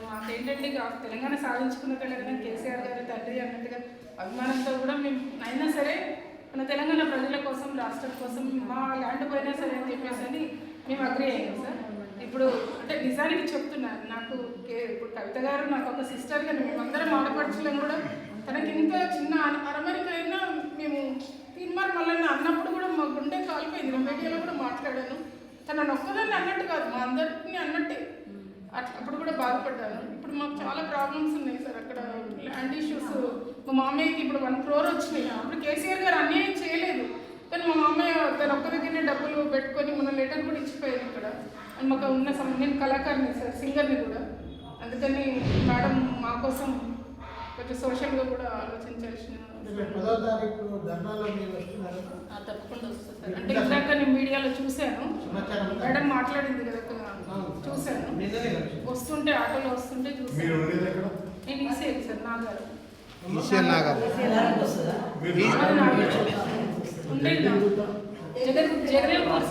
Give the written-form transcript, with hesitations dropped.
మాకేంటంటే తెలంగాణ సాధించుకున్న తెలంగాణ కేసీఆర్ గారి తండ్రి అన్నట్టుగా అభిమానంతో కూడా మేము అయినా సరే మన తెలంగాణ ప్రజల కోసం రాష్ట్రం కోసం మా ల్యాండ్ పోయినా సరే అని చెప్పేసి అని మేము అగ్రీ అయ్యాం సార్. ఇప్పుడు అంటే నిజానికి చెప్తున్నాను, నాకు ఇప్పుడు కవిత గారు నాకు ఒక సిస్టర్ గారు, మేమందరం ఆడపడుచులను కూడా తనకి ఇంత చిన్న అరమరికైనా మేము తీర్మానం మళ్ళీ అన్నప్పుడు కూడా మా గుండె కాలిపోయింది. నేను మీడియాలో కూడా మాట్లాడాను. తనను ఒక్కదాన్ని అన్నట్టు కాదు, మా అందరినీ అన్నట్టే. అప్పుడు కూడా బాధపడ్డాను. ఇప్పుడు మాకు చాలా ప్రాబ్లమ్స్ ఉన్నాయి సార్ అక్కడ, ల్యాండ్ ఇష్యూస్. మా మామయ్యకి ఇప్పుడు 1 crore వచ్చినాయి. అప్పుడు కేసీఆర్ గారు అన్యాయం చేయలేదు, కానీ మా మామయ్య తన ఒక్క దగ్గరనే డబ్బులు పెట్టుకొని మన లెటర్ కూడా ఇచ్చిపోయారు ఇక్కడ. అండ్ మాకు ఉన్న నేను కళాకారిని సార్, సింగర్ని కూడా. అందుకని మేడం మా కోసం కొంచెం సోషల్గా కూడా ఆలోచించాల్సిన. తప్పకుండా వస్తుంది సార్. అంటే ఇందాక నేను మీడియాలో చూశాను, మేడం మాట్లాడింది కదా, చూశాను. వస్తుంటే ఆటోలో వస్తుంటే చూసాను. నేను ఈసీఐ సార్, నాగారు ఉండేది జగన్ సార్.